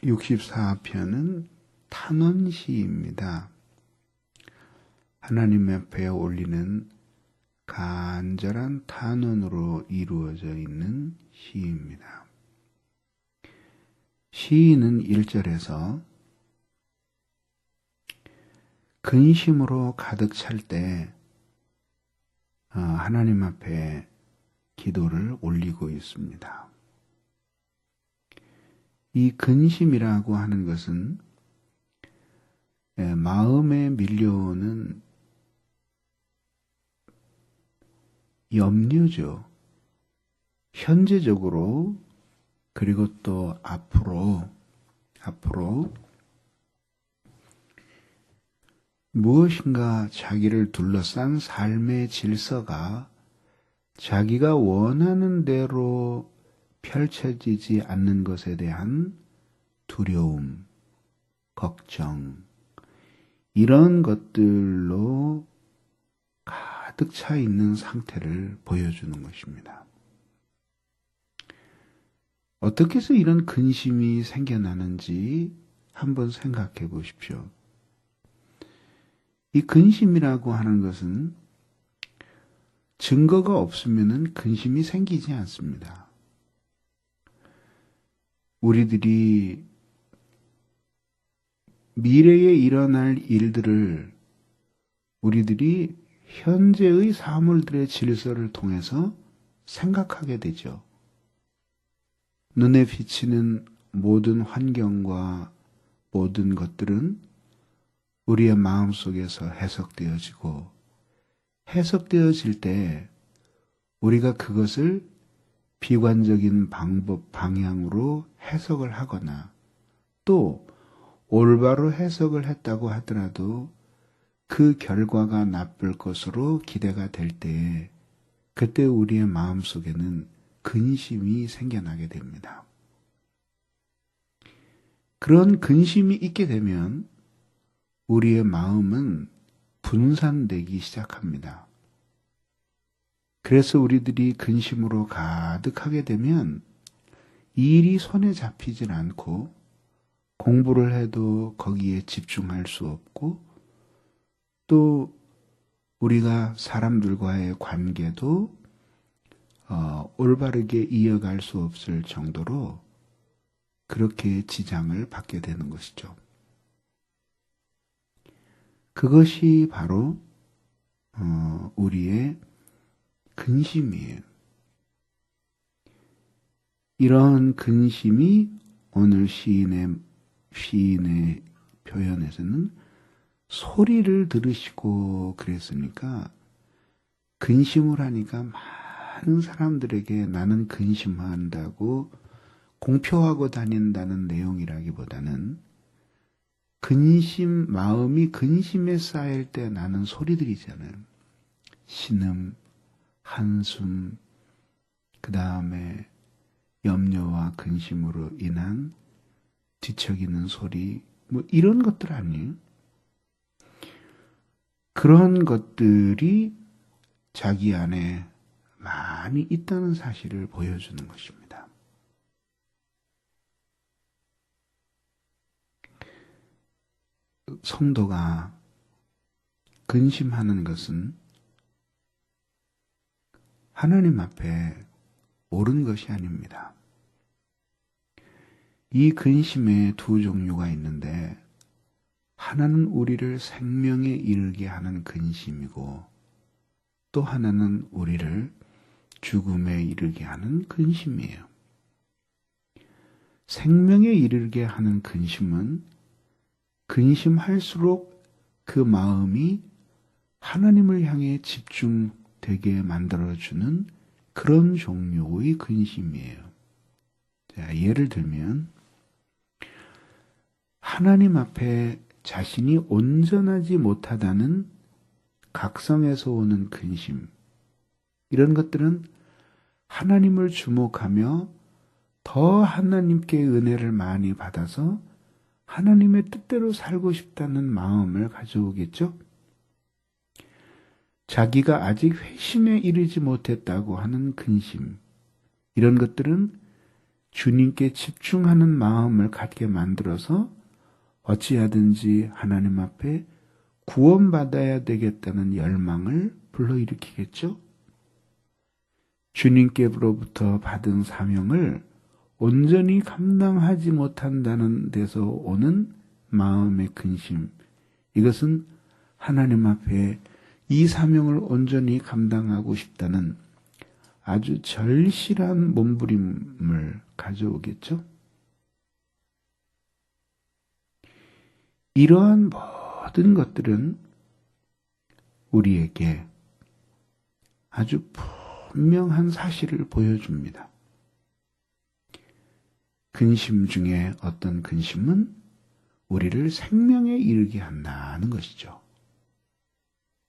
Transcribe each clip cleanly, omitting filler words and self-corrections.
64편은 탄원시입니다. 하나님 앞에 올리는 간절한 탄원으로 이루어져 있는 시입니다. 시인은 1절에서 근심으로 가득 찰 때 하나님 앞에 기도를 올리고 있습니다. 이 근심이라고 하는 것은 마음에 밀려오는 염려죠. 현재적으로 그리고 또 앞으로 무엇인가 자기를 둘러싼 삶의 질서가 자기가 원하는 대로 펼쳐지지 않는 것에 대한 두려움, 걱정, 이런 것들로 가득 차 있는 상태를 보여주는 것입니다. 어떻게 해서 이런 근심이 생겨나는지 한번 생각해 보십시오. 이 근심이라고 하는 것은 증거가 없으면 근심이 생기지 않습니다. 우리들이 미래에 일어날 일들을 우리들이 현재의 사물들의 질서를 통해서 생각하게 되죠. 눈에 비치는 모든 환경과 모든 것들은 우리의 마음속에서 해석되어지고 해석되어질 때 우리가 그것을 비관적인 방향으로 해석을 하거나 또 올바로 해석을 했다고 하더라도 그 결과가 나쁠 것으로 기대가 될 때 그때 우리의 마음속에는 근심이 생겨나게 됩니다. 그런 근심이 있게 되면 우리의 마음은 분산되기 시작합니다. 그래서 우리들이 근심으로 가득하게 되면 일이 손에 잡히질 않고 공부를 해도 거기에 집중할 수 없고 또 우리가 사람들과의 관계도 올바르게 이어갈 수 없을 정도로 그렇게 지장을 받게 되는 것이죠. 그것이 바로 우리의 근심이에요. 이런 근심이 오늘 시인의 표현에서는 소리를 들으시고 그랬으니까 근심을 하니까 많은 사람들에게 나는 근심한다고 공표하고 다닌다는 내용이라기보다는 마음이 근심에 쌓일 때 나는 소리들이잖아요. 신음, 한숨, 그 다음에 염려와 근심으로 인한 뒤척이는 소리, 이런 것들 아니에요? 그런 것들이 자기 안에 많이 있다는 사실을 보여주는 것입니다. 성도가 근심하는 것은 하나님 앞에 옳은 것이 아닙니다. 이 근심에 두 종류가 있는데 하나는 우리를 생명에 이르게 하는 근심이고 또 하나는 우리를 죽음에 이르게 하는 근심이에요. 생명에 이르게 하는 근심은 근심할수록 그 마음이 하나님을 향해 집중되게 만들어주는 그런 종류의 근심이에요. 자, 예를 들면 하나님 앞에 자신이 온전하지 못하다는 각성에서 오는 근심, 이런 것들은 하나님을 주목하며 더 하나님께 은혜를 많이 받아서 하나님의 뜻대로 살고 싶다는 마음을 가져오겠죠? 자기가 아직 회심에 이르지 못했다고 하는 근심, 이런 것들은 주님께 집중하는 마음을 갖게 만들어서 어찌하든지 하나님 앞에 구원받아야 되겠다는 열망을 불러일으키겠죠? 주님께로부터 받은 사명을 온전히 감당하지 못한다는 데서 오는 마음의 근심, 이것은 하나님 앞에 이 사명을 온전히 감당하고 싶다는 아주 절실한 몸부림을 가져오겠죠? 이러한 모든 것들은 우리에게 아주 분명한 사실을 보여줍니다. 근심 중에 어떤 근심은 우리를 생명에 이르게 한다는 것이죠.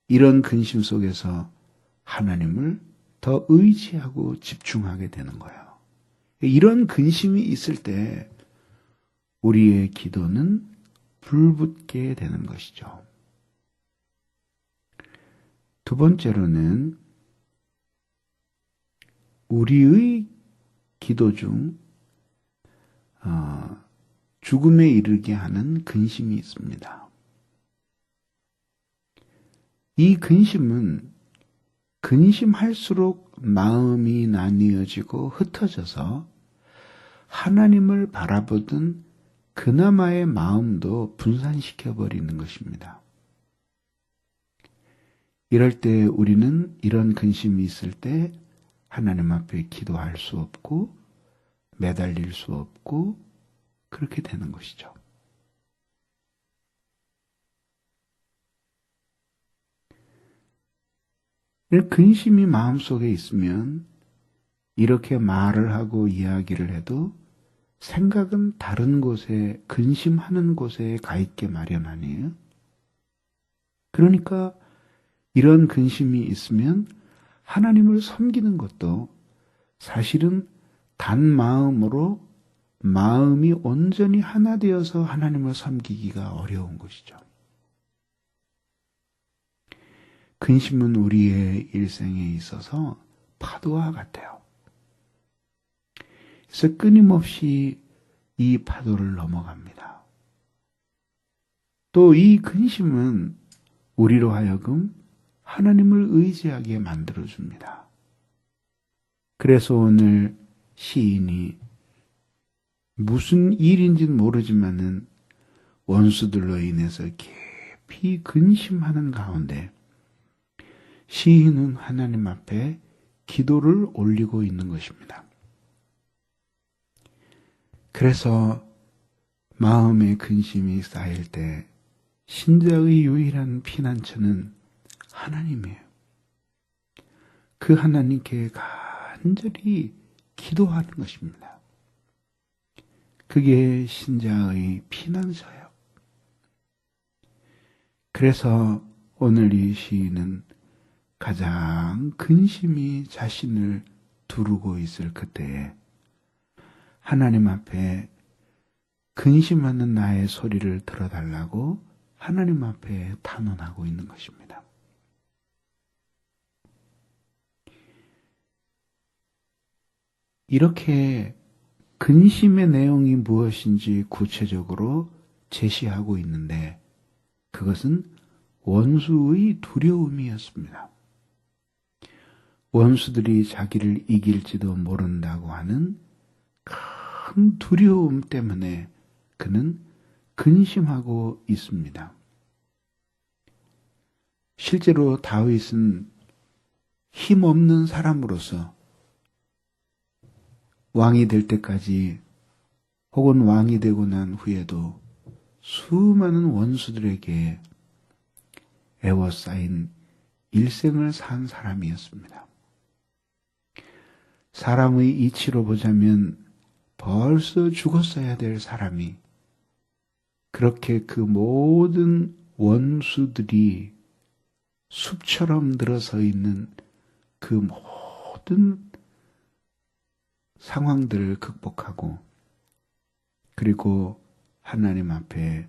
이런 근심 속에서 하나님을 더 의지하고 집중하게 되는 거예요. 이런 근심이 있을 때 우리의 기도는 불붙게 되는 것이죠. 두 번째로는 우리의 기도 중 죽음에 이르게 하는 근심이 있습니다. 이 근심은 근심할수록 마음이 나뉘어지고 흩어져서 하나님을 바라보던 그나마의 마음도 분산시켜버리는 것입니다. 이럴 때 우리는 이런 근심이 있을 때 하나님 앞에 기도할 수 없고 매달릴 수 없고 그렇게 되는 것이죠. 근심이 마음속에 있으면 이렇게 말을 하고 이야기를 해도 생각은 다른 곳에, 근심하는 곳에 가 있게 마련 아니에요? 그러니까 이런 근심이 있으면 하나님을 섬기는 것도 사실은 단 마음으로 마음이 온전히 하나 되어서 하나님을 섬기기가 어려운 것이죠. 근심은 우리의 일생에 있어서 파도와 같아요. 그래서 끊임없이 이 파도를 넘어갑니다. 또 이 근심은 우리로 하여금 하나님을 의지하게 만들어줍니다. 그래서 오늘 시인이 무슨 일인지는 모르지만은 원수들로 인해서 깊이 근심하는 가운데 시인은 하나님 앞에 기도를 올리고 있는 것입니다. 그래서 마음의 근심이 쌓일 때 신자의 유일한 피난처는 하나님이에요. 그 하나님께 간절히 기도하는 것입니다. 그게 신자의 피난처예요. 그래서 오늘 이 시인은 가장 근심이 자신을 두르고 있을 그때에 하나님 앞에 근심하는 나의 소리를 들어달라고 하나님 앞에 탄원하고 있는 것입니다. 이렇게 근심의 내용이 무엇인지 구체적으로 제시하고 있는데 그것은 원수의 두려움이었습니다. 원수들이 자기를 이길지도 모른다고 하는 큰 두려움 때문에 그는 근심하고 있습니다. 실제로 다윗은 힘없는 사람으로서 왕이 될 때까지 혹은 왕이 되고 난 후에도 수많은 원수들에게 애워싸인 일생을 산 사람이었습니다. 사람의 이치로 보자면 벌써 죽었어야 될 사람이 그렇게 그 모든 원수들이 숲처럼 늘어서 있는 그 모든 상황들을 극복하고 그리고 하나님 앞에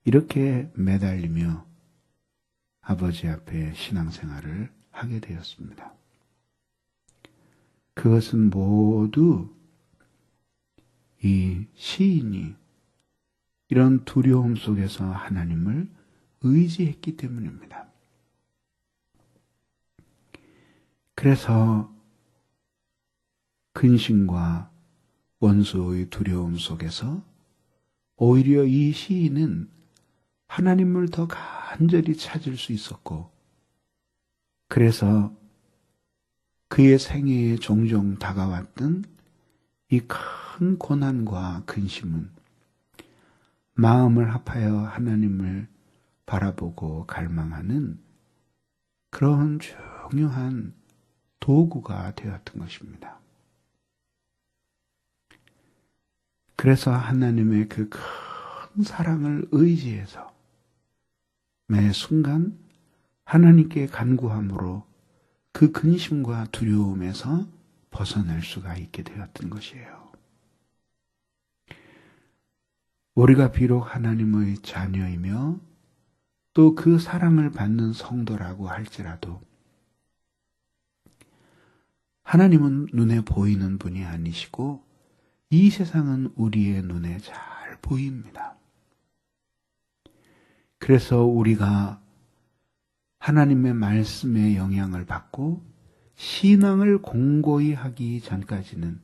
이렇게 매달리며 아버지 앞에 신앙생활을 하게 되었습니다. 그것은 모두 이 시인이 이런 두려움 속에서 하나님을 의지했기 때문입니다. 그래서 근심과 원수의 두려움 속에서 오히려 이 시인은 하나님을 더 간절히 찾을 수 있었고, 그래서 그의 생애에 종종 다가왔던 이 큰 고난과 근심은 마음을 합하여 하나님을 바라보고 갈망하는 그런 중요한 도구가 되었던 것입니다. 그래서 하나님의 그 큰 사랑을 의지해서 매 순간 하나님께 간구함으로 그 근심과 두려움에서 벗어날 수가 있게 되었던 것이에요. 우리가 비록 하나님의 자녀이며 또 그 사랑을 받는 성도라고 할지라도 하나님은 눈에 보이는 분이 아니시고 이 세상은 우리의 눈에 잘 보입니다. 그래서 우리가 하나님의 말씀에 영향을 받고 신앙을 공고히 하기 전까지는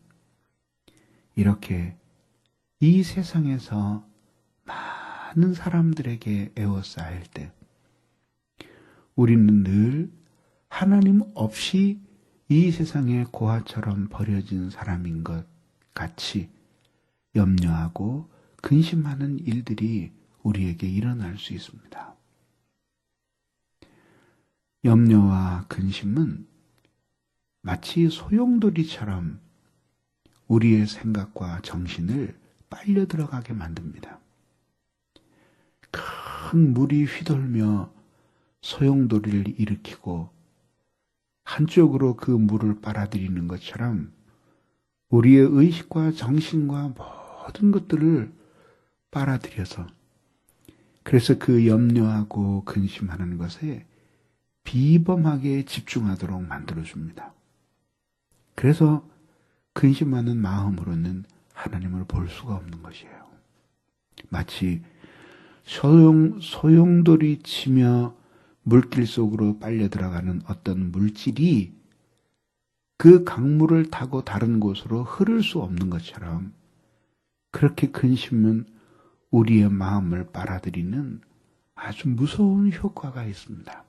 이렇게 이 세상에서 많은 사람들에게 에워싸일 때 우리는 늘 하나님 없이 이 세상에 고아처럼 버려진 사람인 것 같이 염려하고 근심하는 일들이 우리에게 일어날 수 있습니다. 염려와 근심은 마치 소용돌이처럼 우리의 생각과 정신을 빨려 들어가게 만듭니다. 큰 물이 휘돌며 소용돌이를 일으키고 한쪽으로 그 물을 빨아들이는 것처럼 우리의 의식과 정신과 모든 것들을 빨아들여서 그래서 그 염려하고 근심하는 것에 비범하게 집중하도록 만들어줍니다. 그래서 근심하는 마음으로는 하나님을 볼 수가 없는 것이에요. 마치 소용돌이 치며 물길 속으로 빨려 들어가는 어떤 물질이 그 강물을 타고 다른 곳으로 흐를 수 없는 것처럼 그렇게 근심은 우리의 마음을 빨아들이는 아주 무서운 효과가 있습니다.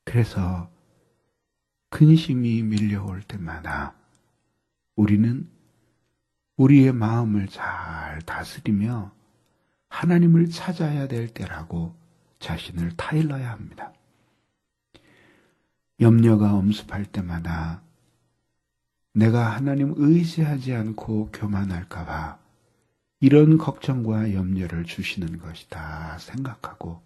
그래서 근심이 밀려올 때마다 우리는 우리의 마음을 잘 다스리며 하나님을 찾아야 될 때라고 자신을 타일러야 합니다. 염려가 엄습할 때마다 내가 하나님 의지하지 않고 교만할까 봐 이런 걱정과 염려를 주시는 것이다 생각하고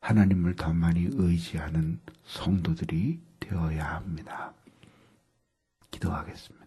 하나님을 더 많이 의지하는 성도들이 되어야 합니다. 기도하겠습니다.